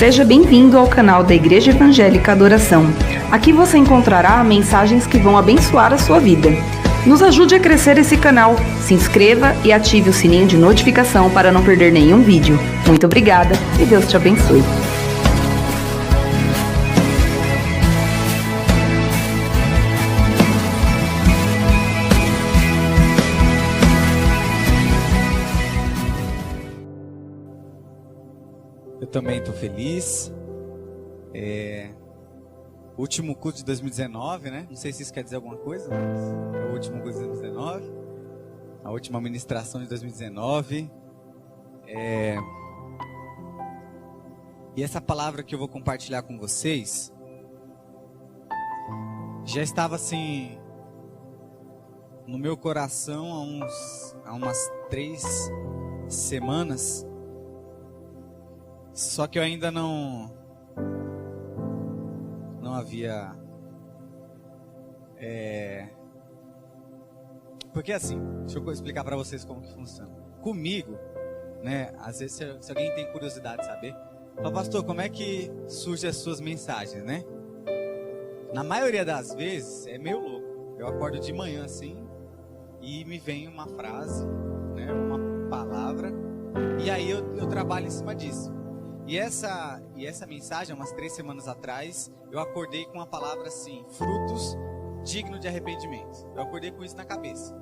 Seja bem-vindo ao canal da Igreja Evangélica Adoração. Aqui você encontrará mensagens que vão abençoar a sua vida. Nos ajude a crescer esse canal, se inscreva e ative o sininho de notificação para não perder nenhum vídeo. Muito obrigada e Deus te abençoe. Eu também estou feliz. Último culto de 2019, né? Não sei se isso quer dizer alguma coisa, mas é o último culto de 2019. A última ministração de 2019. E essa palavra que eu vou compartilhar com vocês já estava assim no meu coração há umas 3 semanas. Só que eu ainda não havia... Porque assim, deixa eu explicar para vocês como que funciona. Comigo, né, às vezes se alguém tem curiosidade de saber, fala, pastor, como é que surgem as suas mensagens, né? Na maioria das vezes é meio louco. Eu acordo de manhã assim e me vem uma frase, né, uma palavra, e aí eu trabalho em cima disso. E essa mensagem, umas 3 semanas atrás, eu acordei com uma palavra assim, frutos dignos de arrependimento. Eu acordei com isso na cabeça.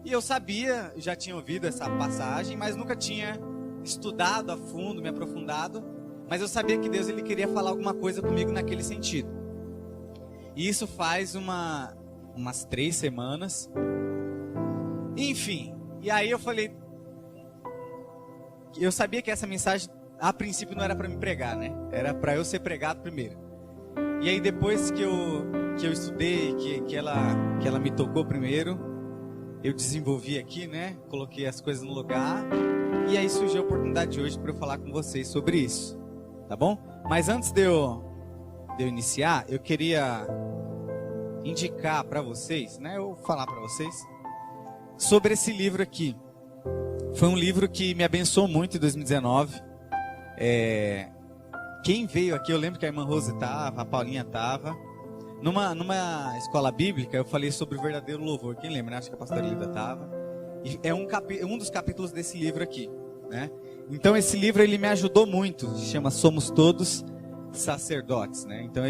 E eu sabia, já tinha ouvido essa passagem, mas nunca tinha estudado a fundo, me aprofundado. Mas eu sabia que Deus ele queria falar alguma coisa comigo naquele sentido. E isso faz umas 3 semanas. Enfim, e aí eu falei... Eu sabia que essa mensagem... A princípio não era para me pregar, né? Era para eu ser pregado primeiro. E aí depois que eu estudei, que ela me tocou primeiro, eu desenvolvi aqui, né? Coloquei as coisas no lugar. E aí surgiu a oportunidade de hoje para eu falar com vocês sobre isso. Tá bom? Mas antes de eu iniciar, eu queria indicar para vocês, né? Eu falar para vocês sobre esse livro aqui. Foi um livro que me abençoou muito em 2019. Quem veio aqui, eu lembro que a irmã Rose estava, a Paulinha estava. Numa escola bíblica, eu falei sobre o verdadeiro louvor. Quem lembra, né? Acho que a pastora Lívia estava. E é um dos capítulos desse livro aqui, né? Então esse livro ele me ajudou muito. Se chama Somos Todos Sacerdotes, né? Então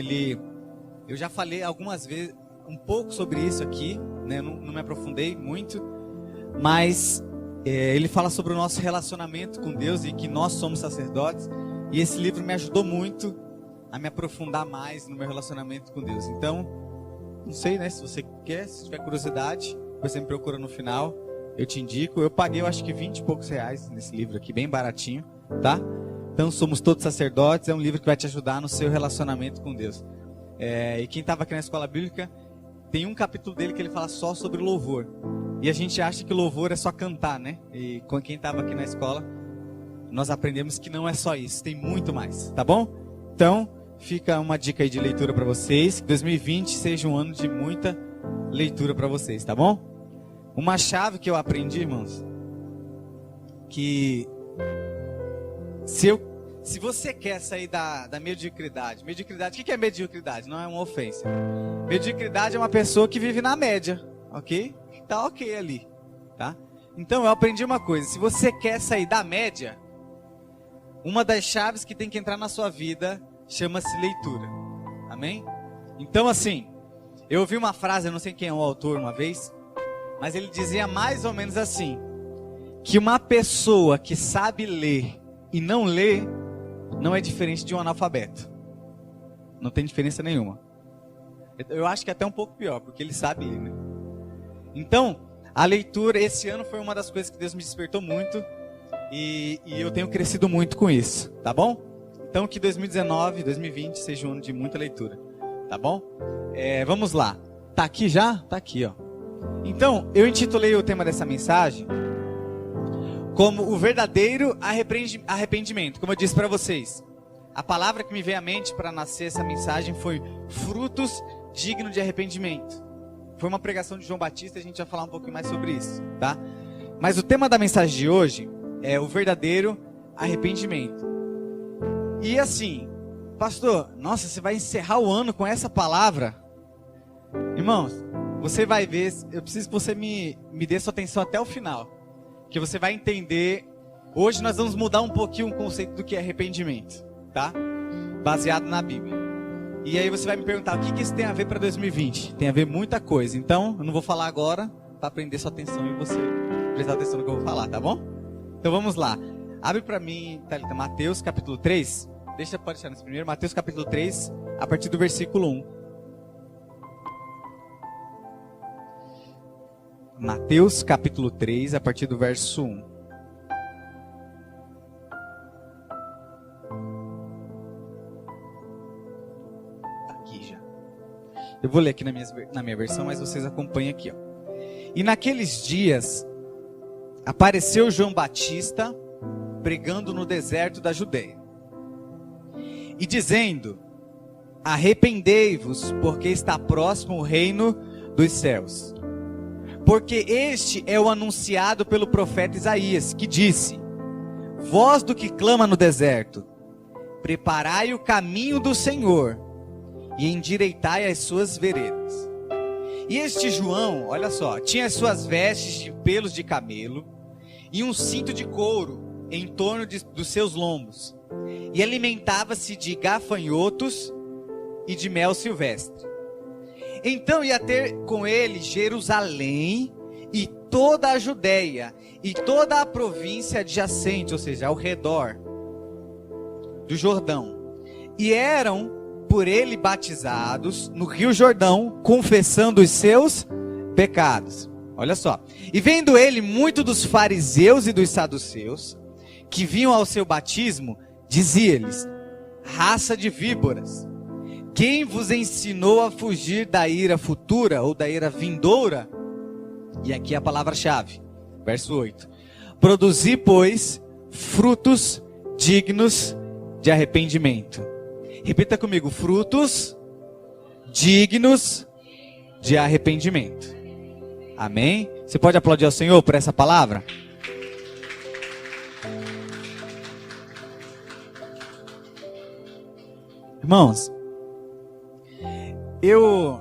eu já falei algumas vezes um pouco sobre isso aqui, né? Não me aprofundei muito, mas ele fala sobre o nosso relacionamento com Deus e que nós somos sacerdotes. E esse livro me ajudou muito a me aprofundar mais no meu relacionamento com Deus. Então, não sei, né? Se você quer, se tiver curiosidade, você me procura no final. Eu te indico. Eu paguei, eu acho que 20 e poucos reais nesse livro aqui, bem baratinho, tá? Então, Somos Todos Sacerdotes. É um livro que vai te ajudar no seu relacionamento com Deus. E quem estava aqui na escola bíblica, tem um capítulo dele que ele fala só sobre louvor. E a gente acha que louvor é só cantar, né? E com quem estava aqui na escola, nós aprendemos que não é só isso, tem muito mais, tá bom? Então, fica uma dica aí de leitura para vocês. Que 2020 seja um ano de muita leitura para vocês, tá bom? Uma chave que eu aprendi, irmãos, que se você quer sair da mediocridade, o que é mediocridade? Não é uma ofensa. Mediocridade é uma pessoa que vive na média, ok? Tá ok ali, tá? Então eu aprendi uma coisa, se você quer sair da média, uma das chaves que tem que entrar na sua vida chama-se leitura, amém? Então assim, eu ouvi uma frase, eu não sei quem é o autor uma vez, mas ele dizia mais ou menos assim, que uma pessoa que sabe ler e não lê, não é diferente de um analfabeto, não tem diferença nenhuma. Eu acho que é até um pouco pior, porque ele sabe ler, né? Então, a leitura, esse ano foi uma das coisas que Deus me despertou muito. E eu tenho crescido muito com isso, tá bom? Então, que 2019, 2020 seja um ano de muita leitura, tá bom? Vamos lá. Tá aqui já? Tá aqui, ó. Então, eu intitulei o tema dessa mensagem como o verdadeiro arrependimento. Como eu disse para vocês, a palavra que me veio à mente para nascer essa mensagem foi frutos dignos de arrependimento. Foi uma pregação de João Batista, a gente vai falar um pouquinho mais sobre isso, tá? Mas o tema da mensagem de hoje é o verdadeiro arrependimento. E assim, pastor, nossa, você vai encerrar o ano com essa palavra? Irmãos, você vai ver, eu preciso que você me dê sua atenção até o final, que você vai entender. Hoje nós vamos mudar um pouquinho o conceito do que é arrependimento, tá? Baseado na Bíblia. E aí você vai me perguntar, o que isso tem a ver para 2020? Tem a ver muita coisa, então eu não vou falar agora, para prender sua atenção e você prestar atenção no que eu vou falar, tá bom? Então vamos lá. Abre para mim, Thalita, Mateus capítulo 3. Pode deixar nesse primeiro. Mateus capítulo 3, a partir do versículo 1. Mateus capítulo 3, a partir do verso 1. Aqui já. Eu vou ler aqui na minha versão, mas vocês acompanhem aqui, ó. E naqueles dias apareceu João Batista pregando no deserto da Judeia e dizendo: arrependei-vos, porque está próximo o reino dos céus. Porque este é o anunciado pelo profeta Isaías, que disse: voz do que clama no deserto, preparai o caminho do Senhor e endireitai as suas veredas. E este João, olha só, tinha as suas vestes de pelos de camelo e um cinto de couro em torno dos seus lombos, e alimentava-se de gafanhotos e de mel silvestre. Então ia ter com ele Jerusalém e toda a Judéia e toda a província adjacente, ou seja, ao redor do Jordão, e eram por ele batizados no Rio Jordão, confessando os seus pecados. Olha só. E vendo ele muito dos fariseus e dos saduceus, que vinham ao seu batismo, dizia-lhes: raça de víboras, quem vos ensinou a fugir da ira futura ou da ira vindoura? E aqui a palavra-chave, verso 8. Produzi, pois, frutos dignos de arrependimento. Repita comigo: frutos dignos de arrependimento. Amém? Você pode aplaudir ao Senhor por essa palavra? Irmãos, eu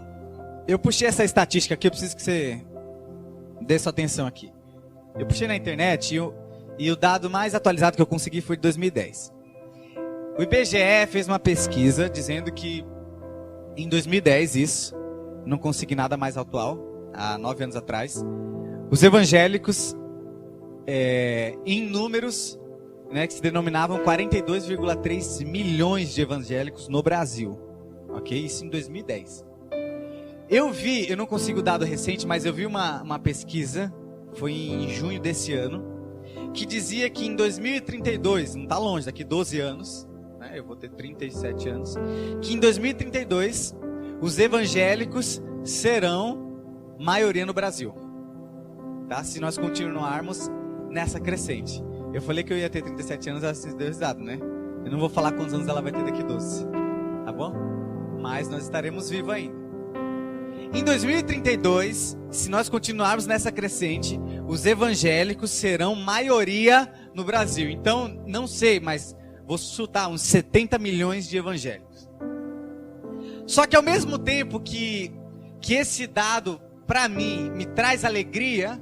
puxei essa estatística aqui, eu preciso que você dê sua atenção aqui. Eu puxei na internet e o dado mais atualizado que eu consegui foi de 2010. O IBGE fez uma pesquisa dizendo que em 2010, isso, não consegui nada mais atual, há 9 anos atrás, os evangélicos, em números, né, que se denominavam 42,3 milhões de evangélicos no Brasil. Ok? Isso em 2010. Eu não consigo o dado recente, mas eu vi uma pesquisa, foi em junho desse ano, que dizia que em 2032, não está longe, daqui 12 anos, né, eu vou ter 37 anos, que em 2032 os evangélicos serão maioria no Brasil. Tá? Se nós continuarmos nessa crescente. Eu falei que eu ia ter 37 anos, ela se deu risada, né? Eu não vou falar quantos anos ela vai ter daqui 12. Tá bom? Mas nós estaremos vivos ainda. Em 2032, se nós continuarmos nessa crescente, os evangélicos serão maioria no Brasil. Então, não sei, mas vou chutar uns 70 milhões de evangélicos. Só que ao mesmo tempo que esse dado, para mim, me traz alegria,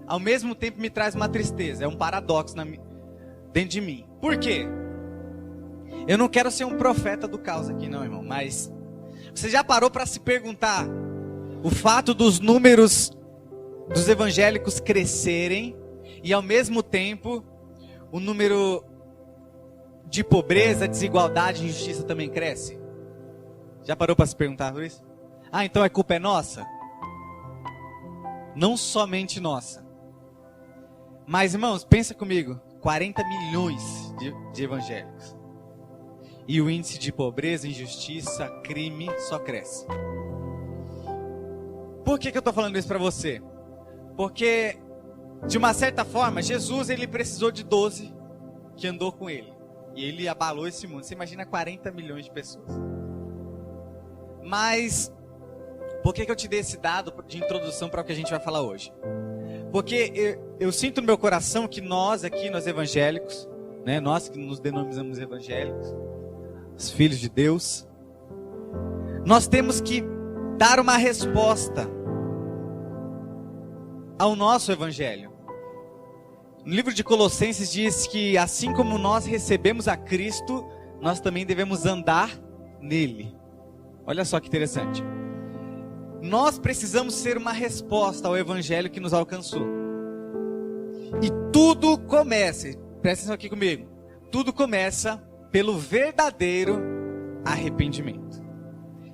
ao mesmo tempo me traz uma tristeza. É um paradoxo dentro de mim. Por quê? Eu não quero ser um profeta do caos aqui não, irmão. Mas você já parou para se perguntar o fato dos números dos evangélicos crescerem e ao mesmo tempo o número de pobreza, desigualdade e injustiça também cresce? Já parou para se perguntar por isso? Ah, então a culpa é nossa? Não somente nossa. Mas, irmãos, pensa comigo, 40 milhões de evangélicos. E o índice de pobreza, injustiça, crime só cresce. Por que eu estou falando isso para você? Porque, de uma certa forma, Jesus ele precisou de 12 que andou com ele. E ele abalou esse mundo. Você imagina 40 milhões de pessoas. Mas, por que eu te dei esse dado de introdução para o que a gente vai falar hoje? Porque eu sinto no meu coração que nós aqui, nós evangélicos, né? Nós que nos denominamos evangélicos, os filhos de Deus, nós temos que dar uma resposta ao nosso evangelho. No livro de Colossenses diz que assim como nós recebemos a Cristo, nós também devemos andar nele. Olha só que interessante. Nós precisamos ser uma resposta ao evangelho que nos alcançou. E tudo começa, presta atenção aqui comigo, tudo começa pelo verdadeiro arrependimento.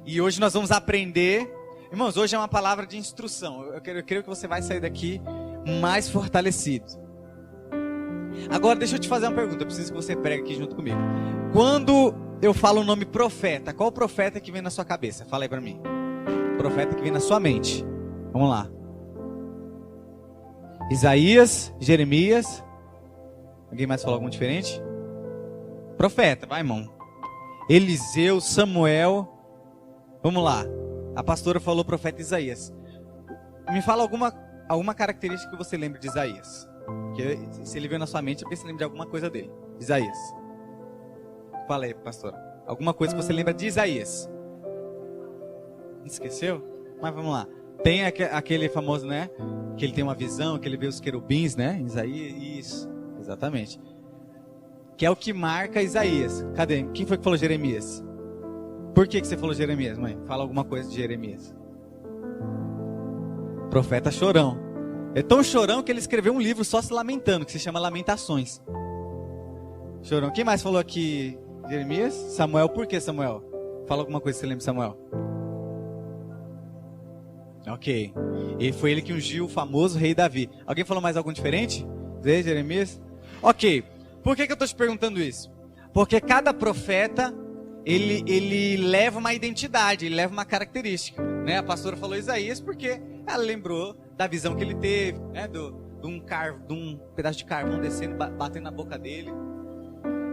E hoje nós vamos aprender, irmãos, hoje é uma palavra de instrução. Eu creio que você vai sair daqui mais fortalecido. Agora deixa eu te fazer uma pergunta, eu preciso que você pregue aqui junto comigo. Quando eu falo o nome profeta, qual profeta que vem na sua cabeça? Fala aí pra mim. Profeta que vem na sua mente. Vamos lá. Isaías, Jeremias. Alguém mais falou algum diferente? Profeta, vai, irmão. Eliseu, Samuel. Vamos lá. A pastora falou profeta Isaías. Me fala alguma característica que você lembra de Isaías. Porque se ele veio na sua mente, eu penso que você lembra de alguma coisa dele. Isaías. Fala aí, pastora. Alguma coisa que você lembra de Isaías. Esqueceu? Mas vamos lá. Tem aquele famoso, né? Que ele tem uma visão, que ele vê os querubins, né? Isaías, isso. Exatamente. Que é o que marca Isaías. Cadê? Quem foi que falou Jeremias? Por que você falou Jeremias, mãe? Fala alguma coisa de Jeremias. Profeta chorão. É tão chorão que ele escreveu um livro só se lamentando, que se chama Lamentações. Chorão. Quem mais falou aqui? Jeremias? Samuel. Por que Samuel? Fala alguma coisa que você lembra de Samuel. Ok. E foi ele que ungiu o famoso rei Davi. Alguém falou mais algum diferente? Zé, Jeremias? Ok. Por que eu estou te perguntando isso? Porque cada profeta, ele leva uma identidade, ele leva uma característica. Né? A pastora falou Isaías porque ela lembrou da visão que ele teve, né? de um pedaço de carvão descendo, batendo na boca dele.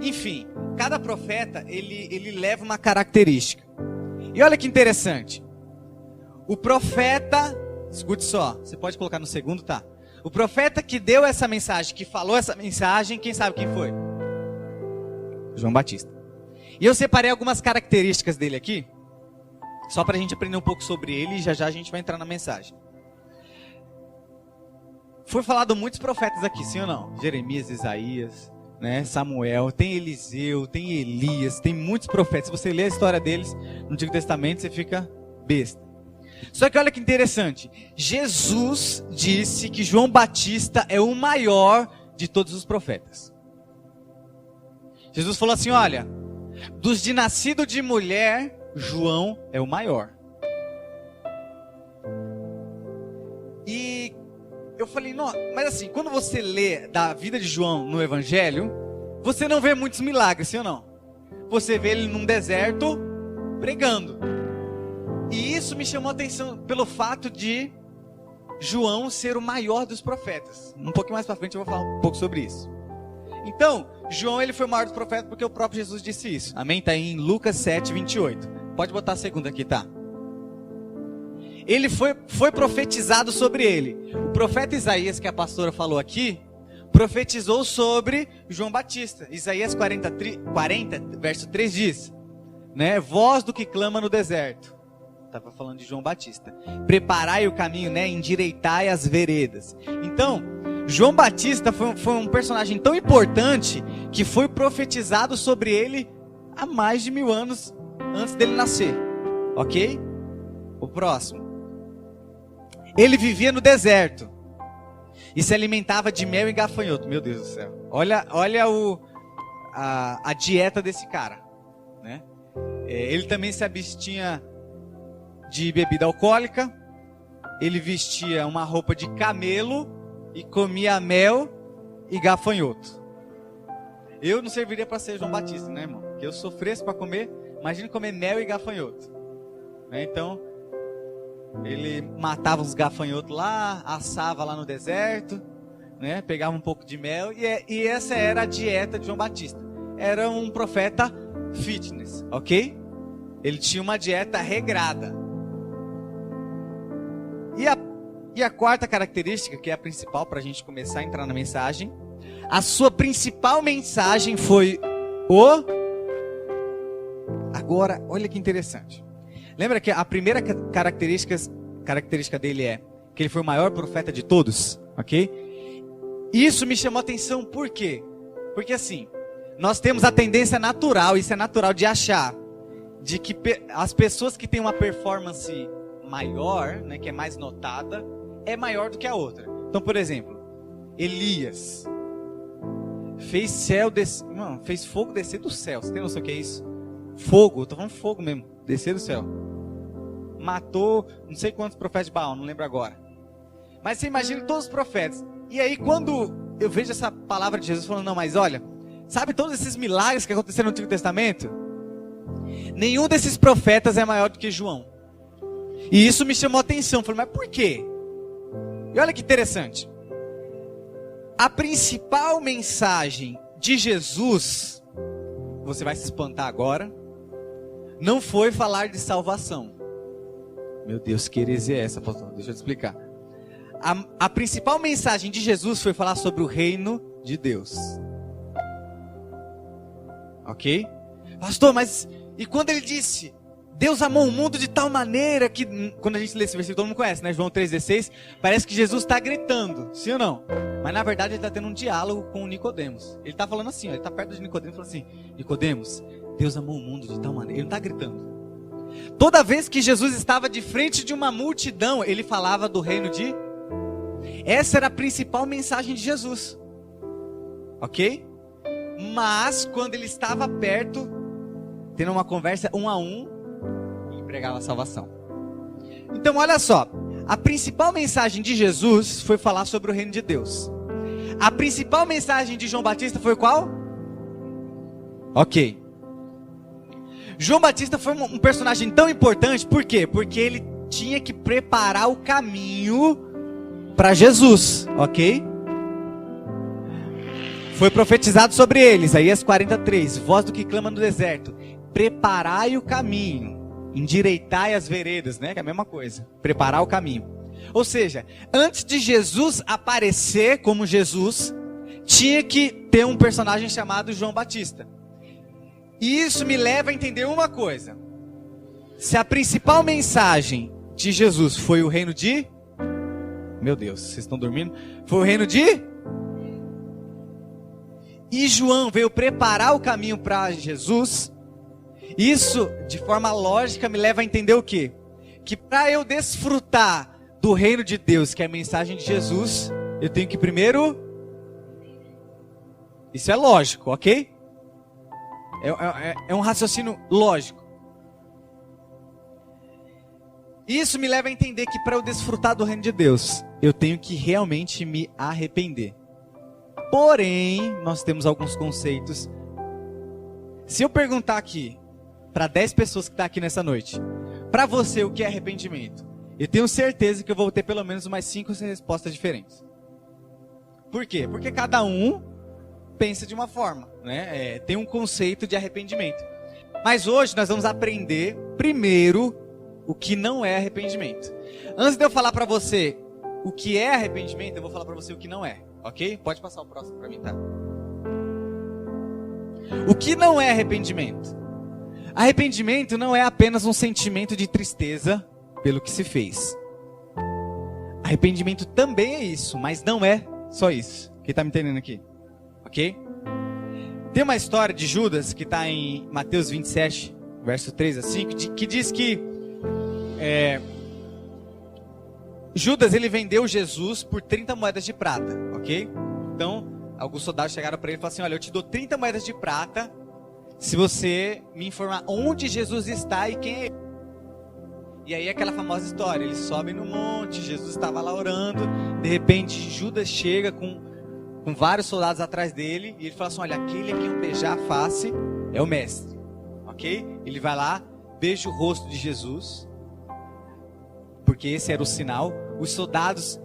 Enfim, cada profeta, ele leva uma característica. E olha que interessante. O profeta, escute só, você pode colocar no segundo, tá? O profeta que deu essa mensagem, que falou essa mensagem, quem sabe quem foi? João Batista. E eu separei algumas características dele aqui, só para a gente aprender um pouco sobre ele e já já a gente vai entrar na mensagem. Foi falado muitos profetas aqui, sim ou não? Jeremias, Isaías, né? Samuel, tem Eliseu, tem Elias, tem muitos profetas. Se você ler a história deles no Antigo Testamento, você fica besta. Só que olha que interessante, Jesus disse que João Batista é o maior de todos os profetas. Jesus falou assim, olha, dos de nascido de mulher, João é o maior. E eu falei, não, mas assim, quando você lê da vida de João no Evangelho, você não vê muitos milagres, sim ou não? Você vê ele num deserto pregando. E isso me chamou a atenção pelo fato de João ser o maior dos profetas. Um pouquinho mais para frente eu vou falar um pouco sobre isso. Então, João ele foi o maior dos profetas porque o próprio Jesus disse isso. Amém? Está em Lucas 7, 28. Pode botar a segunda aqui, tá? Ele foi profetizado sobre ele. O profeta Isaías, que a pastora falou aqui, profetizou sobre João Batista. Isaías 40, verso 3 diz, né? Voz do que clama no deserto. Estava falando de João Batista. Preparai o caminho, né? Endireitai as veredas. Então, João Batista foi um personagem tão importante que foi profetizado sobre ele há mais de 1000 anos antes dele nascer. Ok? O próximo. Ele vivia no deserto e se alimentava de mel e gafanhoto. Meu Deus do céu. Olha a dieta desse cara, né? Ele também se abstinha de bebida alcoólica. Ele vestia uma roupa de camelo e comia mel e gafanhoto. Eu não serviria para ser João Batista, né, irmão? Porque eu sou fresco para comer. Imagina comer mel e gafanhoto, né? Então ele matava os gafanhotos lá, assava lá no deserto, né? Pegava um pouco de mel e essa era a dieta de João Batista. Era um profeta fitness, ok? Ele tinha uma dieta regrada. E a quarta característica, que é a principal para a gente começar a entrar na mensagem, a sua principal mensagem foi Agora, olha que interessante. Lembra que a primeira característica dele é que ele foi o maior profeta de todos, ok? Isso me chamou a atenção, por quê? Porque assim, nós temos a tendência natural, isso é natural, de achar de que as pessoas que têm uma performance maior, né, que é mais notada, é maior do que a outra. Então, por exemplo, Elias fez fogo descer do céu. Você tem noção do que é isso? Fogo, eu tô falando fogo mesmo, descer do céu. Matou não sei quantos profetas de Baal, não lembro agora. Mas você imagina todos os profetas. E aí quando eu vejo essa palavra de Jesus falando, não, mas olha, sabe todos esses milagres que aconteceram no Antigo Testamento? Nenhum desses profetas é maior do que João. E isso me chamou a atenção. Falei, mas por quê? E olha que interessante. A principal mensagem de Jesus, você vai se espantar agora, não foi falar de salvação. Meu Deus, que heresia é essa, pastor? Deixa eu te explicar. A principal mensagem de Jesus foi falar sobre o reino de Deus. Ok? Pastor, mas e quando ele disse, Deus amou o mundo de tal maneira que, quando a gente lê esse versículo, todo mundo conhece, né? João 3,16, parece que Jesus está gritando, sim ou não? Mas na verdade ele está tendo um diálogo com o Nicodemos. Ele está falando assim, ó, ele está perto de Nicodemos e fala assim, Nicodemos, Deus amou o mundo de tal maneira. Ele não está gritando. Toda vez que Jesus estava de frente de uma multidão, ele falava do reino de... Essa era a principal mensagem de Jesus. Ok? Mas quando ele estava perto, tendo uma conversa 1 a 1, ele pregava a salvação. Então olha só, a principal mensagem de Jesus foi falar sobre o reino de Deus. A principal mensagem de João Batista foi qual? Ok. João Batista foi um personagem tão importante, por quê? Porque ele tinha que preparar o caminho para Jesus, ok? Foi profetizado sobre ele, Isaías 43, voz do que clama no deserto, preparai o caminho, endireitai as veredas, né? Que é a mesma coisa, preparar o caminho. Ou seja, antes de Jesus aparecer como Jesus, tinha que ter um personagem chamado João Batista. E isso me leva a entender uma coisa. Se a principal mensagem de Jesus foi o reino de... Meu Deus, vocês estão dormindo? Foi o reino de... E João veio preparar o caminho para Jesus. Isso, de forma lógica, me leva a entender o quê? Que para eu desfrutar do reino de Deus, que é a mensagem de Jesus, eu tenho que primeiro... Isso é lógico, ok? É um raciocínio lógico. Isso me leva a entender que para eu desfrutar do reino de Deus, eu tenho que realmente me arrepender. Porém, nós temos alguns conceitos. Se eu perguntar aqui, para 10 pessoas que estão aqui nessa noite, para você o que é arrependimento? Eu tenho certeza que eu vou ter pelo menos umas 5 ou 6 respostas diferentes. Por quê? Porque cada um pensa de uma forma, né? Tem um conceito de arrependimento. Mas hoje nós vamos aprender primeiro o que não é arrependimento. Antes de eu falar para você o que é arrependimento, eu vou falar para você o que não é, ok? Pode passar o próximo para mim, tá? O que não é arrependimento? Arrependimento não é apenas um sentimento de tristeza pelo que se fez. Arrependimento também é isso, mas não é só isso. Quem está me entendendo aqui? Ok? Tem uma história de Judas que está em Mateus 27, verso 3 a 5, que diz que Judas ele vendeu Jesus por 30 moedas de prata, ok? Então, alguns soldados chegaram para ele e falaram assim, olha, eu te dou 30 moedas de prata se você me informar onde Jesus está e quem é ele. E aí aquela famosa história, eles sobem no monte, Jesus estava lá orando, de repente Judas chega com vários soldados atrás dele, e ele fala assim, olha, aquele a quem eu beijar a face é o mestre, ok? Ele vai lá, beija o rosto de Jesus, porque esse era o sinal. Os soldados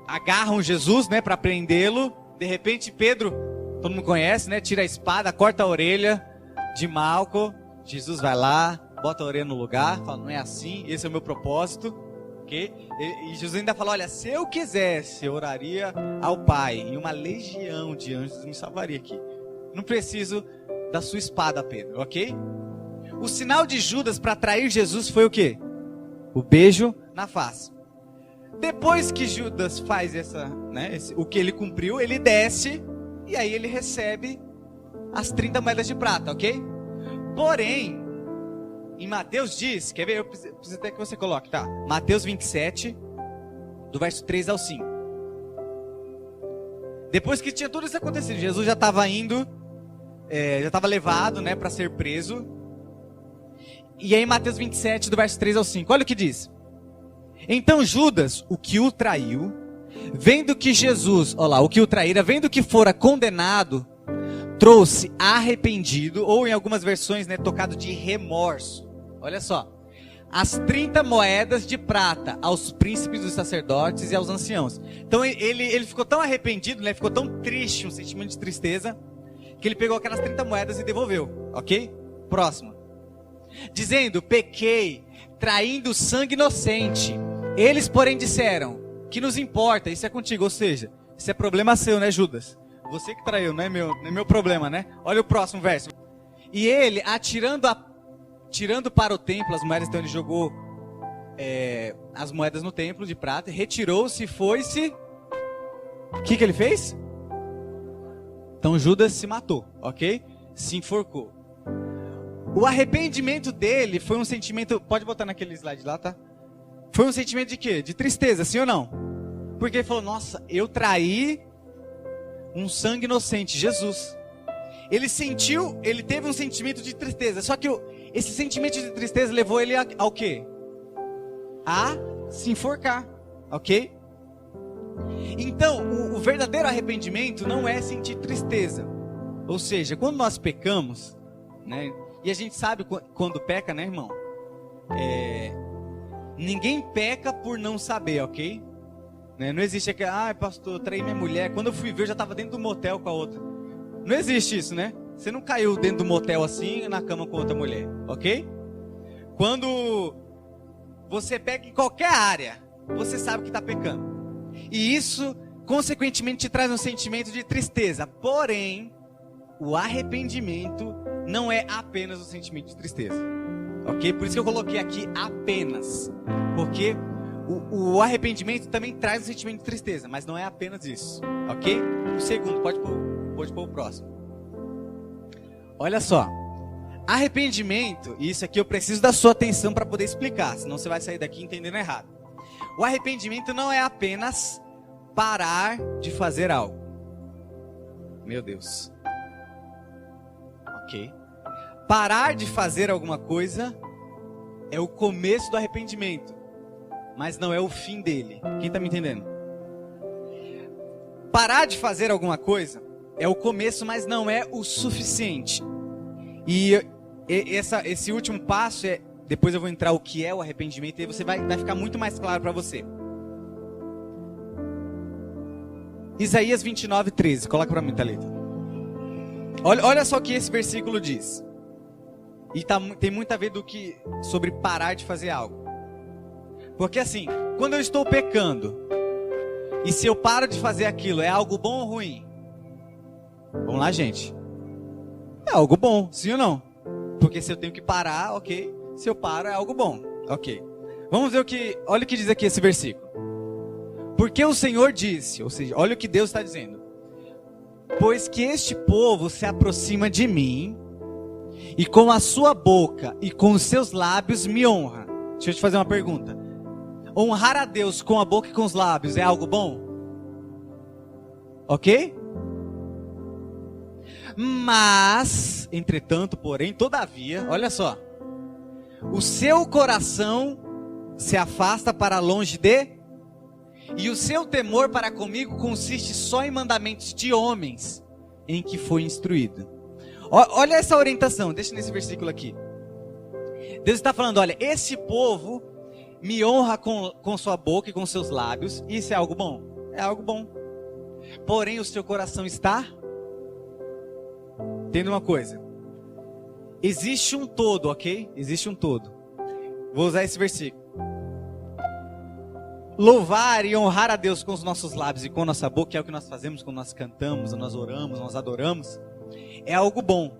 agarram Jesus, né, para prendê-lo. De repente Pedro, todo mundo conhece, né, tira a espada, corta a orelha de Malco. Jesus vai lá, bota a orelha no lugar, fala, não é assim, esse é o meu propósito. ok? E Jesus ainda falou, olha, se eu quisesse, eu oraria ao Pai, e uma legião de anjos me salvaria aqui. Não preciso da sua espada, Pedro, ok? O sinal de Judas para trair Jesus foi o quê? O beijo na face. Depois que Judas faz o que ele cumpriu, ele desce e aí ele recebe as 30 moedas de prata, ok? Porém, em Mateus diz, quer ver? Eu preciso até que você coloque, tá? Mateus 27, do verso 3 ao 5. Depois que tinha tudo isso acontecido, Jesus já estava indo, já estava levado, né, para ser preso. E aí Mateus 27, do verso 3 ao 5, olha o que diz. Então Judas, o que o traiu, vendo que Jesus, olha lá, o que o traíra, vendo que fora condenado, trouxe arrependido, ou em algumas versões, né, tocado de remorso. Olha só, as 30 moedas de prata aos príncipes dos sacerdotes e aos anciãos. Então ele ficou tão arrependido, né, ficou tão triste, um sentimento de tristeza, que ele pegou aquelas 30 moedas e devolveu, ok? Próximo. Dizendo, pequei, traindo sangue inocente. Eles, porém, disseram, que nos importa, isso é contigo, ou seja, isso é problema seu, né, Judas? Você que traiu, não é meu problema, né? Olha o próximo verso. E ele, tirando para o templo as moedas, então ele jogou as moedas no templo de prata, retirou-se e foi-se. O que ele fez? Então Judas se matou, ok? Se enforcou. O arrependimento dele foi um sentimento, pode botar naquele slide lá, tá? Foi um sentimento de quê? De tristeza, sim ou não? Porque ele falou, nossa, eu traí um sangue inocente, Jesus. Ele teve um sentimento de tristeza, só que esse sentimento de tristeza levou ele ao quê? A se enforcar, ok? Então, o verdadeiro arrependimento não é sentir tristeza. Ou seja, quando nós pecamos, né? E a gente sabe quando peca, né, irmão? Ninguém peca por não saber, ok? Né? Não existe aquele, pastor, eu traí minha mulher. Quando eu fui ver, eu já estava dentro do motel com a outra. Não existe isso, né? Você não caiu dentro do motel assim, na cama com outra mulher, ok? Quando você peca em qualquer área, você sabe que está pecando. E isso, consequentemente, te traz um sentimento de tristeza. Porém, o arrependimento não é apenas um sentimento de tristeza, ok? Por isso que eu coloquei aqui apenas, porque o arrependimento também traz um sentimento de tristeza, mas não é apenas isso, ok? O segundo, pode pôr o próximo. Olha só, arrependimento, e isso aqui eu preciso da sua atenção para poder explicar, senão você vai sair daqui entendendo errado. O arrependimento não é apenas parar de fazer algo. Meu Deus. Ok. Parar de fazer alguma coisa é o começo do arrependimento, mas não é o fim dele. Quem está me entendendo? Parar de fazer alguma coisa é o começo, mas não é o suficiente. E esse último passo depois eu vou entrar o que é o arrependimento e aí vai ficar muito mais claro para você. Isaías 29:13, coloca para mim, Thalita. Olha só o que esse versículo diz. E tem muito a ver sobre parar de fazer algo. Porque assim, quando eu estou pecando, e se eu paro de fazer aquilo, é algo bom ou ruim? Vamos lá, gente. É algo bom, sim ou não? Porque se eu tenho que parar, ok. Se eu paro, é algo bom, ok. Vamos ver olha o que diz aqui esse versículo. Porque o Senhor disse, ou seja, olha o que Deus está dizendo. Pois que este povo se aproxima de mim, e com a sua boca e com os seus lábios me honra. Deixa eu te fazer uma pergunta. Honrar a Deus com a boca e com os lábios é algo bom? Ok? Mas, entretanto, porém, todavia, olha só. O seu coração se afasta para longe e o seu temor para comigo consiste só em mandamentos de homens em que foi instruído. Olha essa orientação, deixa nesse versículo aqui. Deus está falando, olha, esse povo me honra com sua boca e com seus lábios. Isso é algo bom? É algo bom. Porém o seu coração está... Entenda uma coisa. Existe um todo, ok? Existe um todo. Vou usar esse versículo. louvar e honrar a Deus com os nossos lábios e com a nossa boca, que é o que nós fazemos quando nós cantamos, nós oramos, nós adoramos, é algo bom.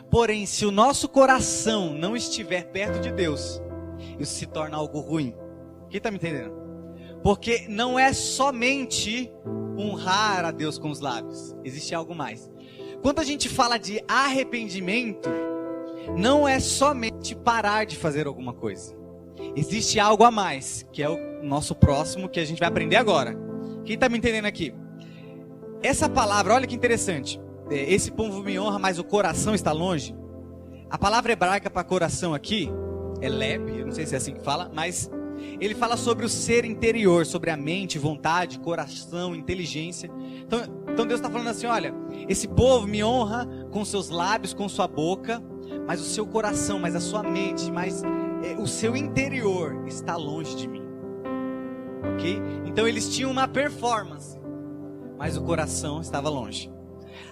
Porém, se o nosso coração não estiver perto de Deus, isso se torna algo ruim. Quem está me entendendo? Porque não é somente honrar a Deus com os lábios, existe algo mais. Quando a gente fala de arrependimento, não é somente parar de fazer alguma coisa. Existe algo a mais, que é o nosso próximo, que a gente vai aprender agora. Quem está me entendendo aqui? Essa palavra, olha que interessante. Esse povo me honra, mas o coração está longe. A palavra hebraica para coração aqui é leb, eu não sei se é assim que fala, mas ele fala sobre o ser interior, sobre a mente, vontade, coração, inteligência. Então Deus está falando assim, olha, esse povo me honra com seus lábios, com sua boca, mas o seu coração, mas a sua mente, mas o seu interior está longe de mim. Ok? Então eles tinham uma performance, mas o coração estava longe.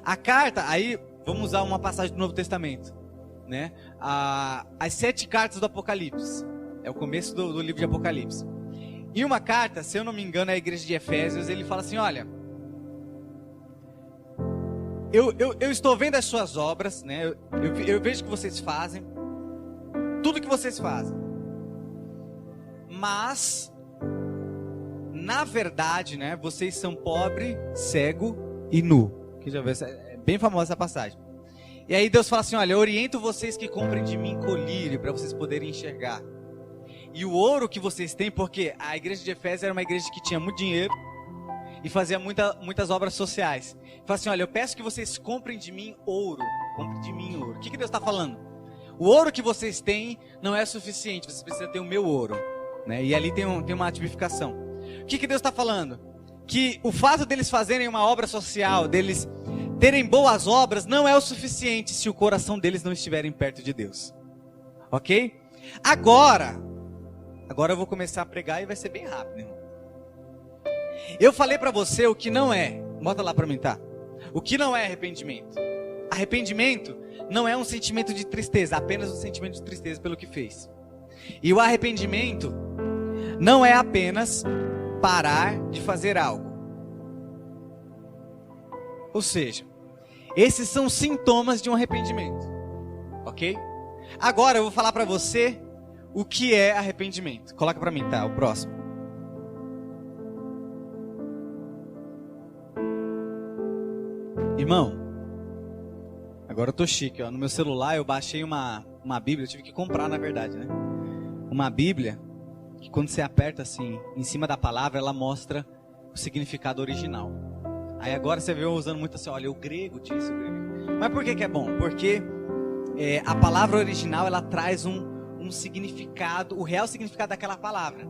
A carta, aí vamos usar uma passagem do Novo Testamento, né? As 7 cartas do Apocalipse, é o começo do livro de Apocalipse. E uma carta, se eu não me engano, é a igreja de Efésios, ele fala assim, olha, eu estou vendo as suas obras, né? Eu vejo que vocês fazem, tudo que vocês fazem, mas, na verdade, né, vocês são pobre, cego e nu. Que já viu, é bem famosa essa passagem. E aí Deus fala assim, olha, eu oriento vocês que comprem de mim colírio, para vocês poderem enxergar. E o ouro que vocês têm, porque a igreja de Efésios era uma igreja que tinha muito dinheiro e fazia muitas obras sociais. Fala assim, olha, eu peço que vocês comprem de mim ouro. Comprem de mim ouro. O que Deus está falando? O ouro que vocês têm não é suficiente, vocês precisam ter o meu ouro, né? E ali tem uma tipificação. O que Deus está falando? Que o fato deles fazerem uma obra social, deles terem boas obras, não é o suficiente se o coração deles não estiverem perto de Deus. Ok? Agora eu vou começar a pregar e vai ser bem rápido, irmão. Eu falei para você o que não é. Bota lá para mim, tá? O que não é arrependimento? Arrependimento não é um sentimento de tristeza, apenas um sentimento de tristeza pelo que fez. E o arrependimento não é apenas parar de fazer algo. Ou seja, esses são sintomas de um arrependimento. Ok? Agora eu vou falar para você o que é arrependimento. Coloca para mim, tá? O próximo. Irmão, agora eu tô chique, ó. No meu celular eu baixei uma Bíblia, eu tive que comprar na verdade, né? Uma Bíblia que quando você aperta assim, em cima da palavra, ela mostra o significado original. Aí agora você vê eu usando muito assim, olha, o grego diz o grego. Mas por que é bom? Porque a palavra original, ela traz um significado, o real significado daquela palavra.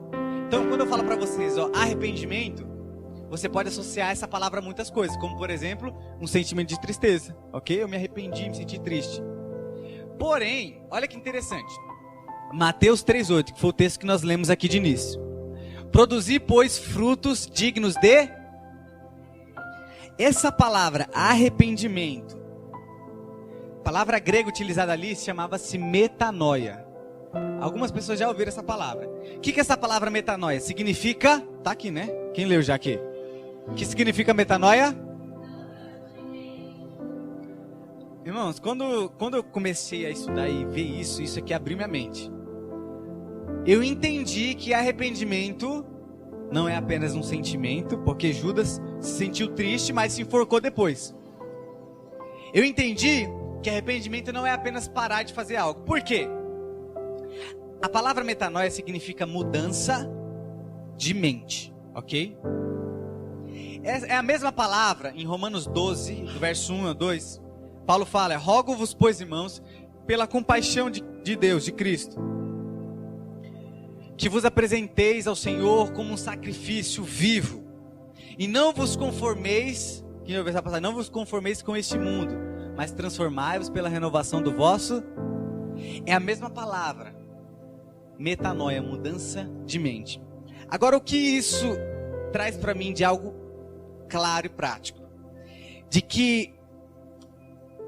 Então quando eu falo para vocês, ó, arrependimento, você pode associar essa palavra a muitas coisas, como por exemplo, um sentimento de tristeza, ok? Eu me arrependi, me senti triste. Porém, olha que interessante, Mateus 3,8, que foi o texto que nós lemos aqui de início. Produzir, pois, frutos dignos de... Essa palavra, arrependimento, a palavra grega utilizada ali chamava-se metanoia. Algumas pessoas já ouviram essa palavra. O que essa palavra metanoia significa? Tá aqui, né? Quem leu já aqui? O que significa metanoia? Irmãos, quando eu comecei a estudar e ver isso aqui abriu minha mente. Eu entendi que arrependimento não é apenas um sentimento, porque Judas se sentiu triste, mas se enforcou depois. Eu entendi que arrependimento não é apenas parar de fazer algo. Por quê? A palavra metanoia significa mudança de mente, ok? É a mesma palavra em Romanos 12, do verso 1 a 2. Paulo fala, rogo-vos, pois, irmãos, pela compaixão de Deus, de Cristo, que vos apresenteis ao Senhor como um sacrifício vivo, e não vos conformeis, não vos conformeis com este mundo, mas transformai-vos pela renovação do vosso. É a mesma palavra, metanoia, mudança de mente. Agora, o que isso traz para mim de algo claro e prático? De que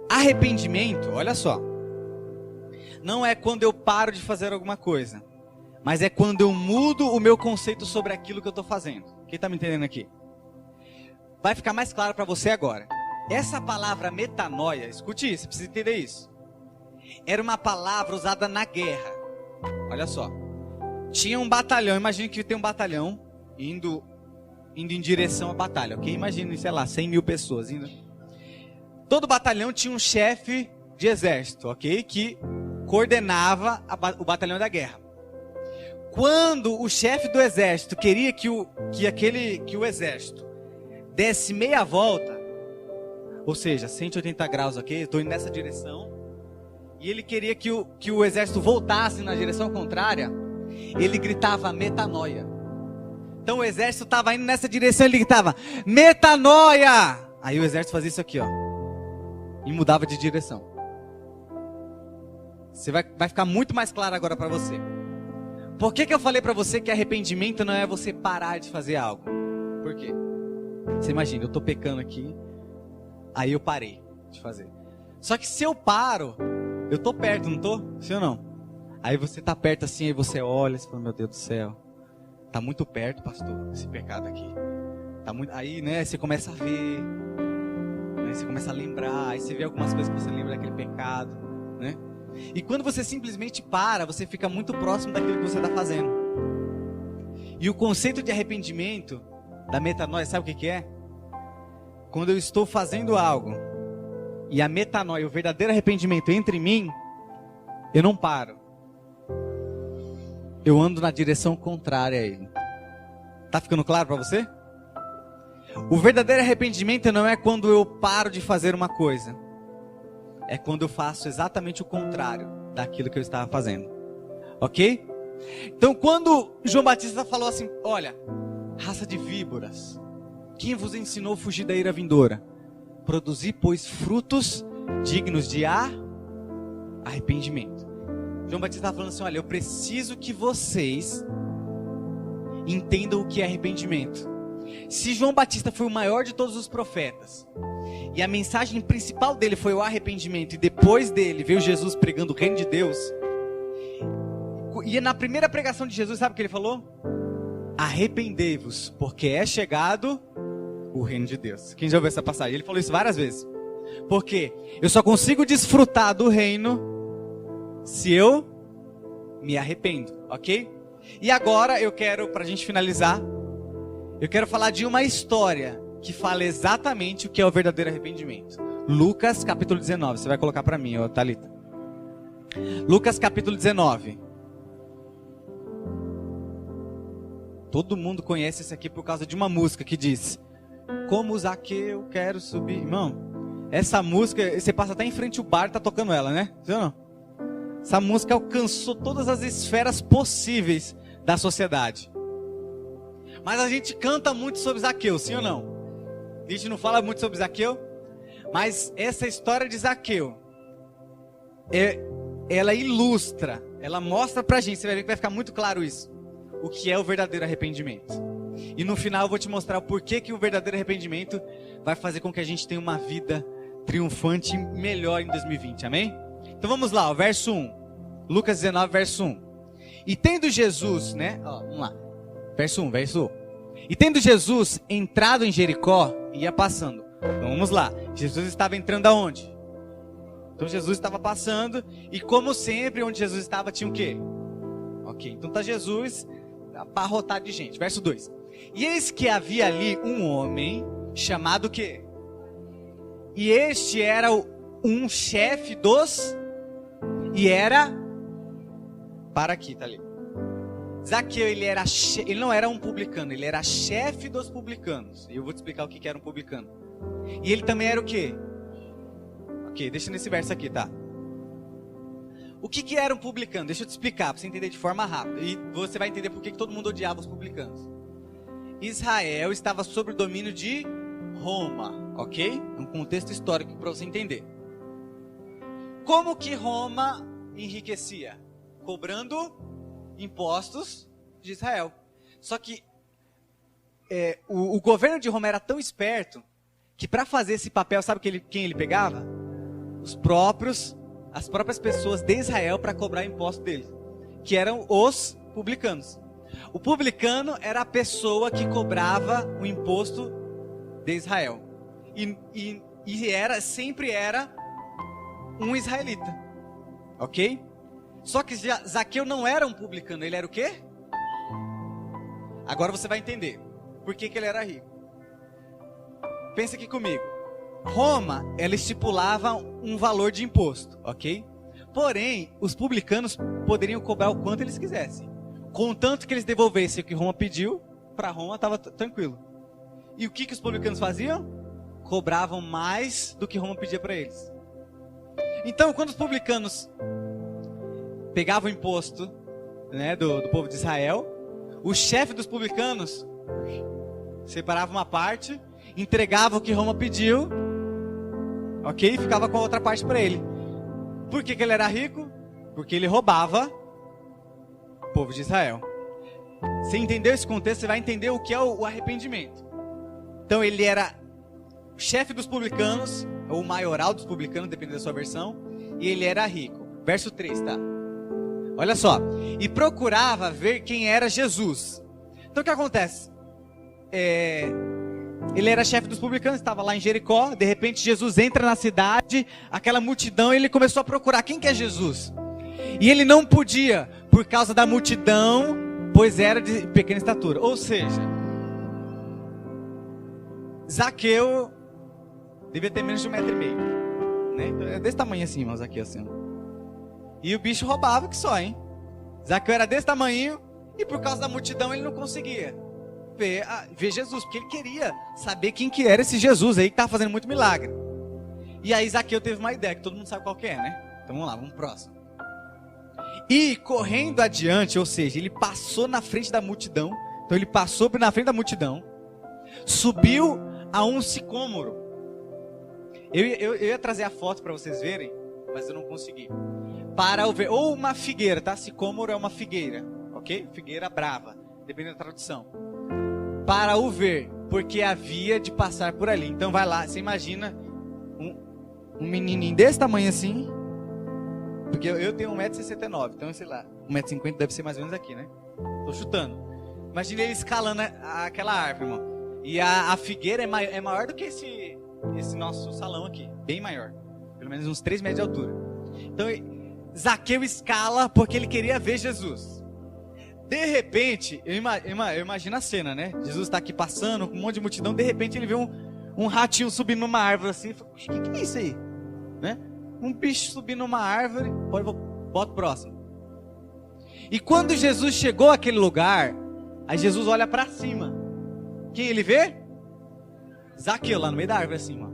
arrependimento, olha só, não é quando eu paro de fazer alguma coisa, mas é quando eu mudo o meu conceito sobre aquilo que eu estou fazendo. Quem está me entendendo aqui? Vai ficar mais claro para você agora. Essa palavra metanoia, escute isso, você precisa entender isso. Era uma palavra usada na guerra. Olha só. Tinha um batalhão, imagine que tem um batalhão indo em direção à batalha, ok? Imagine, sei lá, 100 mil pessoas indo. Todo batalhão tinha um chefe de exército, ok? Que coordenava o batalhão da guerra. Quando o chefe do exército queria que o exército desse meia volta, ou seja, 180 graus, ok? Estou indo nessa direção. E ele queria que o exército voltasse na direção contrária. Ele gritava metanoia. Então o exército estava indo nessa direção, ele gritava metanoia. Aí o exército fazia isso aqui, ó, e mudava de direção. Você vai ficar muito mais claro agora para você. Por que eu falei para você que arrependimento não é você parar de fazer algo? Por quê? Você imagina, eu estou pecando aqui, aí eu parei de fazer. Só que se eu paro, eu estou perto, não estou? Sim ou não? Aí você está perto assim, aí você olha, você fala, meu Deus do céu, está muito perto, pastor, esse pecado aqui. Tá muito... Aí, né, você começa a ver, né, você começa a lembrar, aí você vê algumas coisas que você lembra daquele pecado, né? E quando você simplesmente para, você fica muito próximo daquilo que você está fazendo. E o conceito de arrependimento, da metanoia, sabe o que é? Quando eu estou fazendo algo, e a metanoia, o verdadeiro arrependimento entra em mim, eu não paro. Eu ando na direção contrária a ele. Tá ficando claro para você? O verdadeiro arrependimento não é quando eu paro de fazer uma coisa. É quando eu faço exatamente o contrário daquilo que eu estava fazendo. Ok? Então quando João Batista falou assim, olha, raça de víboras, quem vos ensinou a fugir da ira vindoura? Produzir, pois, frutos dignos de arrependimento. João Batista estava falando assim, olha, eu preciso que vocês entendam o que é arrependimento. Se João Batista foi o maior de todos os profetas, e a mensagem principal dele foi o arrependimento, e depois dele veio Jesus pregando o reino de Deus, e na primeira pregação de Jesus, sabe o que ele falou? Arrependei-vos, porque é chegado o reino de Deus. Quem já ouviu essa passagem? Ele falou isso várias vezes. Porque eu só consigo desfrutar do reino se eu me arrependo, ok? E agora eu quero, pra gente finalizar, eu quero falar de uma história que fala exatamente o que é o verdadeiro arrependimento. Lucas capítulo 19, você vai colocar pra mim, ó, Thalita. Lucas capítulo 19. Todo mundo conhece esse aqui por causa de uma música que diz: como Zaqueu quero subir. Irmão, essa música, você passa até em frente ao bar e tá tocando ela, né? Sim ou não? Essa música alcançou todas as esferas possíveis da sociedade. Mas a gente canta muito sobre Zaqueu, sim ou não? A gente não fala muito sobre Zaqueu, mas essa história de Zaqueu, ela ilustra, ela mostra pra gente, você vai ver que vai ficar muito claro isso, o que é o verdadeiro arrependimento. E no final eu vou te mostrar o porquê que o verdadeiro arrependimento vai fazer com que a gente tenha uma vida triunfante melhor em 2020, amém? Então vamos lá, o verso 1. Lucas 19, verso 1. E tendo Jesus, né? Ó, vamos lá. Verso 1. E tendo Jesus entrado em Jericó, ia passando. Então vamos lá. Jesus estava entrando aonde? Então Jesus estava passando. E como sempre, onde Jesus estava tinha o quê? Ok, então tá Jesus abarrotado de gente. Verso 2. E eis que havia ali um homem chamado o quê? E este era um chefe dos... E era... Para aqui, tá ali. Zaqueu, ele não era um publicano, ele era chefe dos publicanos. E eu vou te explicar o que era um publicano. E ele também era o quê? Ok, deixa nesse verso aqui, tá? O que era um publicano? Deixa eu te explicar, para você entender de forma rápida. E você vai entender por que todo mundo odiava os publicanos. Israel estava sob o domínio de Roma, ok? Um contexto histórico para você entender. Como que Roma enriquecia? Cobrando impostos de Israel. Só que o governo de Roma era tão esperto que para fazer esse papel, sabe quem ele pegava? As próprias pessoas de Israel para cobrar imposto deles, que eram os publicanos. O publicano era a pessoa que cobrava o imposto de Israel. E sempre era um israelita. Ok? Só que Zaqueu não era um publicano, ele era o quê? Agora você vai entender por que ele era rico. Pensa aqui comigo. Roma, ela estipulava um valor de imposto, ok? Porém, os publicanos poderiam cobrar o quanto eles quisessem. Contanto que eles devolvessem o que Roma pediu, para Roma estava tranquilo. E o que os publicanos faziam? Cobravam mais do que Roma pedia para eles. Então, quando os publicanos pegavam o imposto, né, do povo de Israel, o chefe dos publicanos separava uma parte, entregava o que Roma pediu, ok? E ficava com a outra parte para ele. Por que ele era rico? Porque ele roubava o povo de Israel. Você entendeu esse contexto, você vai entender o que é o arrependimento. Então ele era o chefe dos publicanos, ou o maioral dos publicanos, dependendo da sua versão, e ele era rico. Verso 3, tá? Olha só. E procurava ver quem era Jesus. Então o que acontece? Ele era chefe dos publicanos, estava lá em Jericó. De repente Jesus entra na cidade, aquela multidão, e ele começou a procurar quem que é Jesus. E ele não podia, por causa da multidão, pois era de pequena estatura. Ou seja, Zaqueu devia ter menos de 1,5 m, né? Então, é desse tamanho assim, irmão, Zaqueu assim. E o bicho roubava que só, hein? Zaqueu era desse tamanho, e por causa da multidão ele não conseguia ver Jesus, porque ele queria saber quem que era esse Jesus aí que estava fazendo muito milagre. E aí Zaqueu teve uma ideia, que todo mundo sabe qual que é, né? Então vamos lá, vamos pro próximo. E correndo adiante, ou seja, ele passou na frente da multidão. Então ele passou na frente da multidão, subiu a um sicômoro. Eu ia trazer a foto para vocês verem, mas eu não consegui. Para o ver, ou uma figueira, tá? Sicômoro é uma figueira, ok? Figueira brava, dependendo da tradução. Para o ver, porque havia de passar por ali. Então vai lá, você imagina um menininho desse tamanho assim, porque eu tenho 1,69 m, então sei lá, 1,50 m deve ser mais ou menos aqui, né? Tô chutando. Imagina ele escalando aquela árvore, irmão. E a figueira é maior do que esse nosso salão aqui, bem maior. Pelo menos uns 3 metros de altura. Então Zaqueu escala porque ele queria ver Jesus. De repente, eu imagino a cena, né? Jesus está aqui passando com um monte de multidão. De repente ele vê um ratinho subindo numa árvore assim. O que é isso aí? Né? Um bicho subindo numa árvore. Bota o próximo. E quando Jesus chegou àquele lugar, aí Jesus olha para cima. Quem ele vê? Zaqueu lá no meio da árvore assim, ó,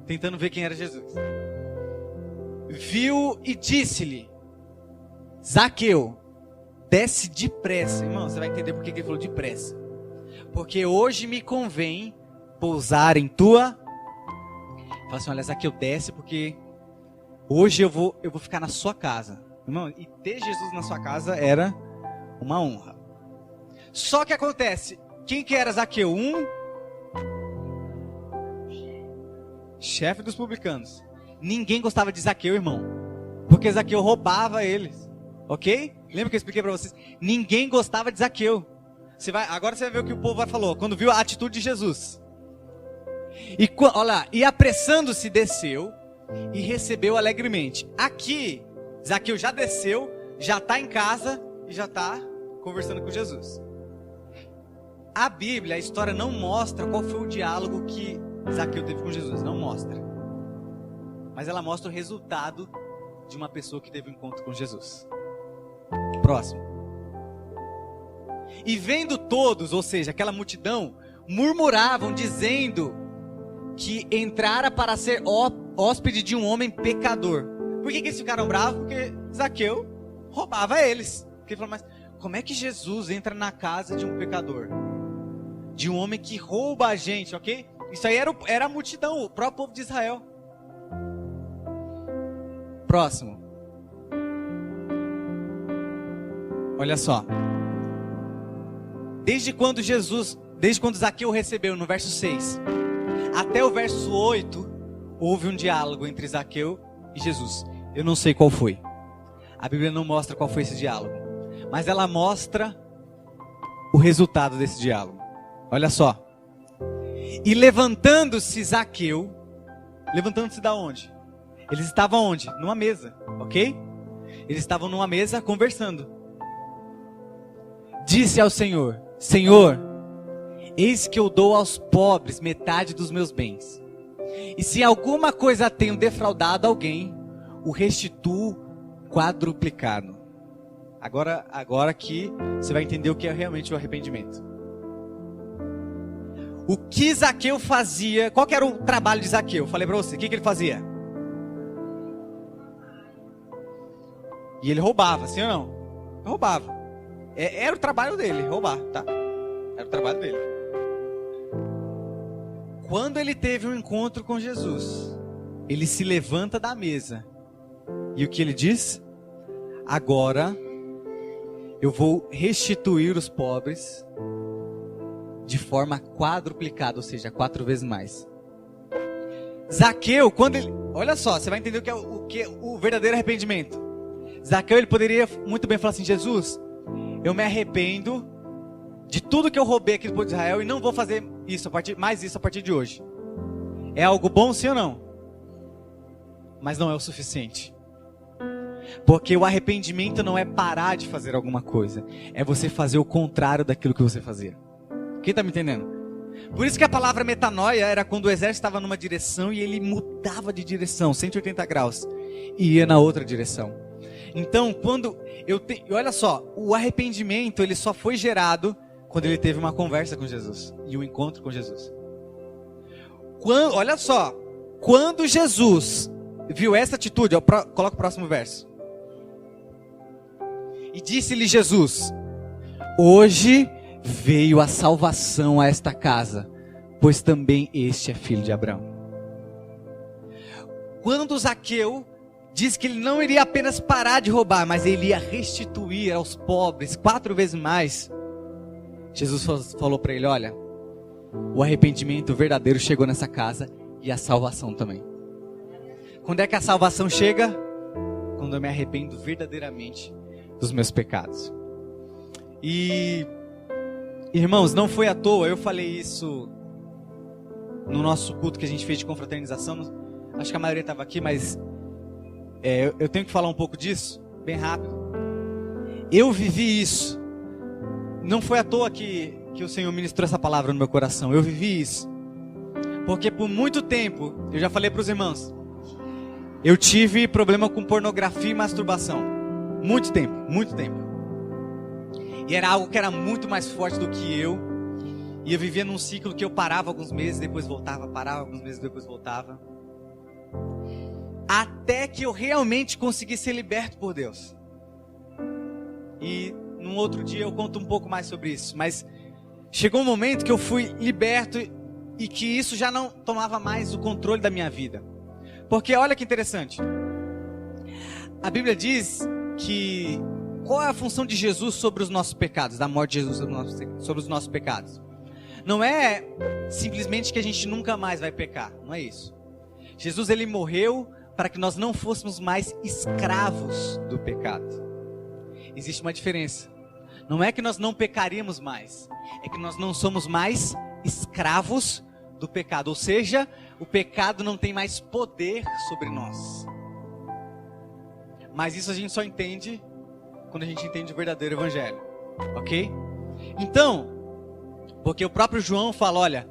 tentando ver quem era Jesus. Viu e disse-lhe: Zaqueu, desce depressa. Irmão, você vai entender por que ele falou depressa. Porque hoje me convém pousar em tua... Fala assim, olha, Zaqueu, desce porque hoje eu vou ficar na sua casa. Irmão, e ter Jesus na sua casa era uma honra. Só que acontece, quem que era Zaqueu? Chefe dos publicanos. Ninguém gostava de Zaqueu, irmão, porque Zaqueu roubava eles, ok? Lembra que eu expliquei para vocês? Ninguém gostava de Zaqueu. Agora você vai ver o que o povo falou quando viu a atitude de Jesus. E apressando-se desceu e recebeu alegremente. Aqui Zaqueu já desceu, já está em casa e já está conversando com Jesus. A Bíblia, a história não mostra qual foi o diálogo que Zaqueu teve com Jesus, não mostra. Mas ela mostra o resultado de uma pessoa que teve um encontro com Jesus. Próximo. E vendo todos, ou seja, aquela multidão, murmuravam dizendo que entrara para ser hóspede de um homem pecador. Por que eles ficaram bravos? Porque Zaqueu roubava eles. Porque ele falou, mas como é que Jesus entra na casa de um pecador? De um homem que rouba a gente, ok? Isso aí era a multidão, o próprio povo de Israel. Próximo. Olha só. Desde quando Zaqueu recebeu, no verso 6, até o verso 8, houve um diálogo entre Zaqueu e Jesus. Eu não sei qual foi. A Bíblia não mostra qual foi esse diálogo. mas ela mostra o resultado desse diálogo. Olha só. E levantando-se Zaqueu, levantando-se da onde? Eles estavam onde? Numa mesa, ok? Eles estavam numa mesa conversando. Disse ao Senhor: Senhor, eis que eu dou aos pobres metade dos meus bens. E se alguma coisa tenho defraudado alguém, o restituo quadruplicado. Agora que você vai entender o que é realmente o arrependimento. O que Zaqueu fazia? Qual que era o trabalho de Zaqueu? Eu falei para você, o que ele fazia? E ele roubava, sim ou não? Roubava. Era o trabalho dele, roubar, tá? Era o trabalho dele. Quando ele teve um encontro com Jesus, ele se levanta da mesa. E o que ele diz? Agora eu vou restituir os pobres de forma quadruplicada, ou seja, 4 vezes mais. Zaqueu, quando ele... Olha só, você vai entender o que é o verdadeiro arrependimento. Zaqueu, ele poderia muito bem falar assim: Jesus, eu me arrependo de tudo que eu roubei aqui do povo de Israel e não vou fazer mais isso a partir de hoje. É algo bom, sim ou não? Mas não é o suficiente. Porque o arrependimento não é parar de fazer alguma coisa, é você fazer o contrário daquilo que você fazia. Quem está me entendendo? Por isso que a palavra metanoia era quando o exército estava numa direção e ele mudava de direção, 180 graus, e ia na outra direção. Então, olha só, o arrependimento ele só foi gerado quando ele teve uma conversa com Jesus e um encontro com Jesus. Olha só, quando Jesus viu essa atitude, coloca o próximo verso. E disse-lhe Jesus: hoje veio a salvação a esta casa, pois também este é filho de Abraão. Quando Zaqueu diz que ele não iria apenas parar de roubar, mas ele ia restituir aos pobres 4 vezes mais, Jesus falou para ele: olha, o arrependimento verdadeiro chegou nessa casa e a salvação também. Quando é que a salvação chega? Quando eu me arrependo verdadeiramente dos meus pecados. E, irmãos, não foi à toa, eu falei isso no nosso culto que a gente fez de confraternização. Acho que a maioria estava aqui, mas eu tenho que falar um pouco disso, bem rápido. Eu vivi isso. Não foi à toa que o Senhor ministrou essa palavra no meu coração. Eu vivi isso. Porque por muito tempo, eu já falei para os irmãos, eu tive problema com pornografia e masturbação. Muito tempo, muito tempo. E era algo que era muito mais forte do que eu. E eu vivia num ciclo que eu parava alguns meses, depois voltava, parava alguns meses, depois voltava. Até que eu realmente consegui ser liberto por Deus. E num outro dia eu conto um pouco mais sobre isso. Mas chegou um momento que eu fui liberto e que isso já não tomava mais o controle da minha vida. Porque olha que interessante. A Bíblia diz que qual é a função de Jesus sobre os nossos pecados, da morte de Jesus sobre os nossos pecados? Não é simplesmente que a gente nunca mais vai pecar, não é isso. Jesus, ele morreu para que nós não fôssemos mais escravos do pecado. Existe uma diferença. Não é que nós não pecaríamos mais, é que nós não somos mais escravos do pecado. Ou seja, o pecado não tem mais poder sobre nós. Mas isso a gente só entende quando a gente entende o verdadeiro evangelho, ok? Então, porque o próprio João fala, olha,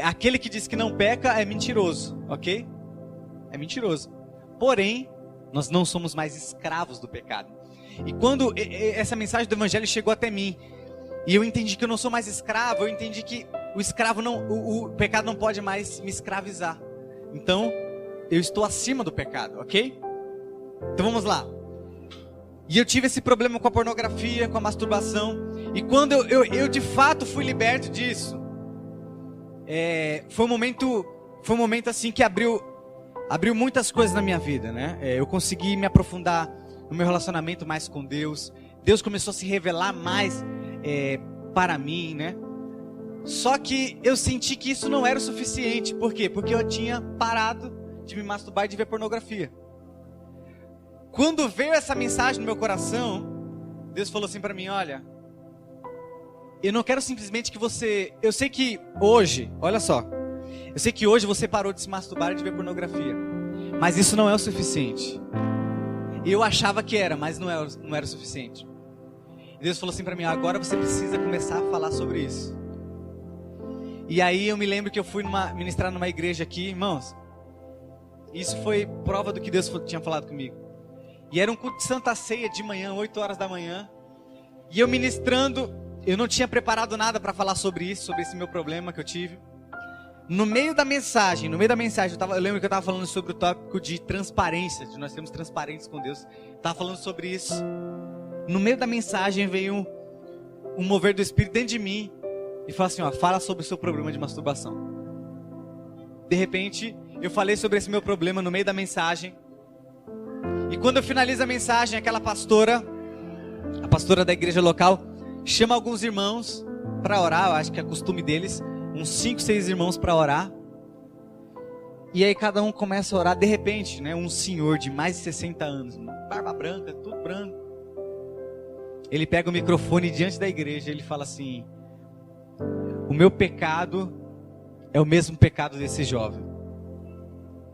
aquele que diz que não peca é mentiroso, ok? É mentiroso. Porém, nós não somos mais escravos do pecado. E quando essa mensagem do evangelho chegou até mim, e eu entendi que eu não sou mais escravo, eu entendi que o pecado não pode mais me escravizar. Então, eu estou acima do pecado, ok? Então vamos lá. E eu tive esse problema com a pornografia, com a masturbação. E quando eu de fato fui liberto disso, foi um momento assim que abriu muitas coisas na minha vida, né? Eu consegui me aprofundar no meu relacionamento mais com Deus. Deus começou a se revelar mais para mim, né? Só que eu senti que isso não era o suficiente. Por quê? Porque eu tinha parado de me masturbar e de ver pornografia. Quando veio essa mensagem no meu coração, Deus falou assim para mim, olha, eu não quero simplesmente que você... Eu sei que hoje, olha só, eu sei que hoje você parou de se masturbar e de ver pornografia, mas isso não é o suficiente. Eu achava que era, mas não era o suficiente. E Deus falou assim para mim, agora você precisa começar a falar sobre isso. E aí eu me lembro que eu fui ministrar numa igreja aqui, irmãos. Isso foi prova do que Deus tinha falado comigo. E era um culto de Santa Ceia de manhã, 8 horas da manhã. E eu ministrando, eu não tinha preparado nada para falar sobre isso, sobre esse meu problema que eu tive. No meio da mensagem, eu lembro que eu estava falando sobre o tópico de transparência, de nós sermos transparentes com Deus. Estava falando sobre isso. No meio da mensagem veio um mover do Espírito dentro de mim e falou assim, ó, fala sobre o seu problema de masturbação. De repente, eu falei sobre esse meu problema no meio da mensagem. E quando eu finalizo a mensagem, aquela pastora, a pastora da igreja local, chama alguns irmãos para orar, eu acho que é costume deles, uns 5, 6 irmãos para orar. E aí cada um começa a orar, de repente, né, um senhor de mais de 60 anos, barba branca, tudo branco. Ele pega o microfone diante da igreja e ele fala assim, o meu pecado é o mesmo pecado desse jovem.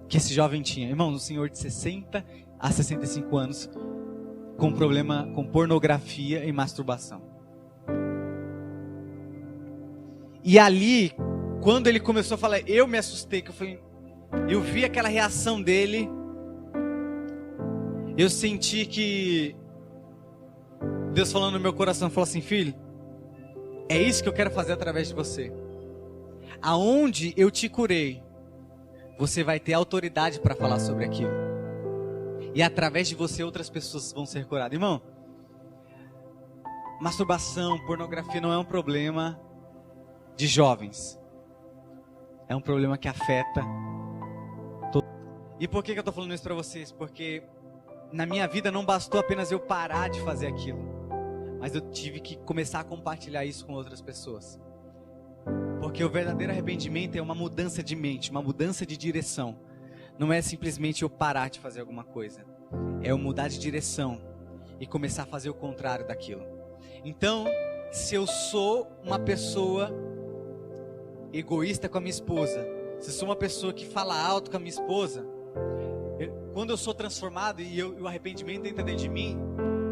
Que esse jovem tinha. Irmãos, um senhor de 60 a 65 anos com problema com pornografia e masturbação. E ali, quando ele começou a falar, eu me assustei, que eu vi aquela reação dele, eu senti que Deus falando no meu coração, falou assim, filho, é isso que eu quero fazer através de você. Aonde eu te curei, você vai ter autoridade para falar sobre aquilo. E através de você outras pessoas vão ser curadas. Irmão, masturbação, pornografia não é um problema de jovens. É um problema que afeta todo. E por que eu estou falando isso para vocês? Porque na minha vida não bastou apenas eu parar de fazer aquilo, mas eu tive que começar a compartilhar isso com outras pessoas. Porque o verdadeiro arrependimento é uma mudança de mente, uma mudança de direção. Não é simplesmente eu parar de fazer alguma coisa. É eu mudar de direção e começar a fazer o contrário daquilo. Então, se eu sou uma pessoa egoísta com a minha esposa, se eu sou uma pessoa que fala alto com a minha esposa, quando eu sou transformado e o arrependimento entra dentro de mim,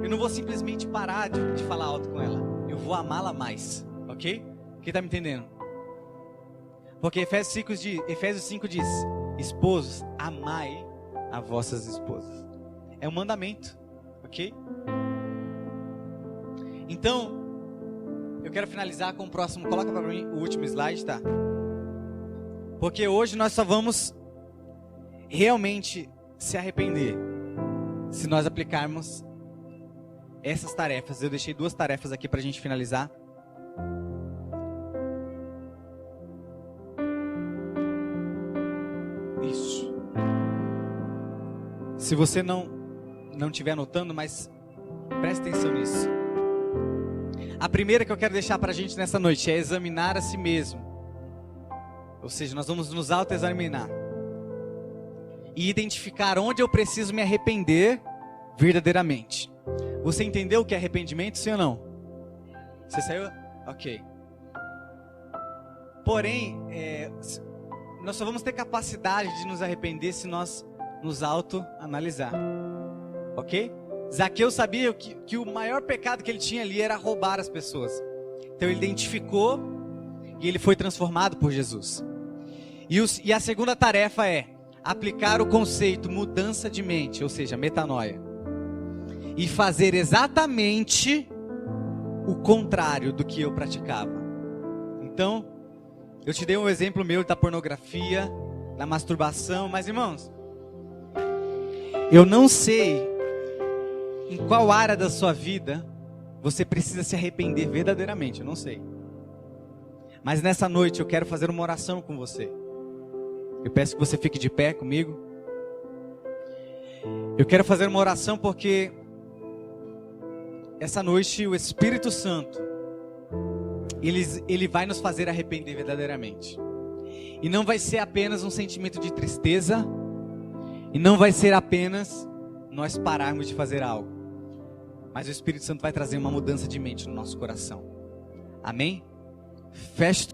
eu não vou simplesmente parar de falar alto com ela. Eu vou amá-la mais, ok? Quem está me entendendo? Porque Efésios 5 diz, esposos, amai a vossas esposas. É um mandamento, ok? Então, eu quero finalizar com o próximo, coloca para mim o último slide, tá? Porque hoje nós só vamos realmente se arrepender se nós aplicarmos essas tarefas. Eu deixei 2 tarefas aqui para a gente finalizar. Isso. Se você não estiver anotando, mas preste atenção nisso. A primeira que eu quero deixar para a gente nessa noite é examinar a si mesmo. Ou seja, nós vamos nos autoexaminar e identificar onde eu preciso me arrepender verdadeiramente. Você entendeu o que é arrependimento, sim ou não? Você saiu? Ok. Porém, nós só vamos ter capacidade de nos arrepender se nós nos autoanalisar. Ok? Zaqueu sabia que o maior pecado que ele tinha ali era roubar as pessoas. Então ele identificou e ele foi transformado por Jesus. E a segunda tarefa é aplicar o conceito mudança de mente, ou seja, metanoia. E fazer exatamente o contrário do que eu praticava. Então, eu te dei um exemplo meu da pornografia, da masturbação, mas irmãos, eu não sei em qual área da sua vida você precisa se arrepender verdadeiramente, eu não sei. Mas nessa noite eu quero fazer uma oração com você. Eu peço que você fique de pé comigo. Eu quero fazer uma oração porque essa noite o Espírito Santo, ele vai nos fazer arrepender verdadeiramente. E não vai ser apenas um sentimento de tristeza, e não vai ser apenas nós pararmos de fazer algo. Mas o Espírito Santo vai trazer uma mudança de mente no nosso coração. Amém? Feche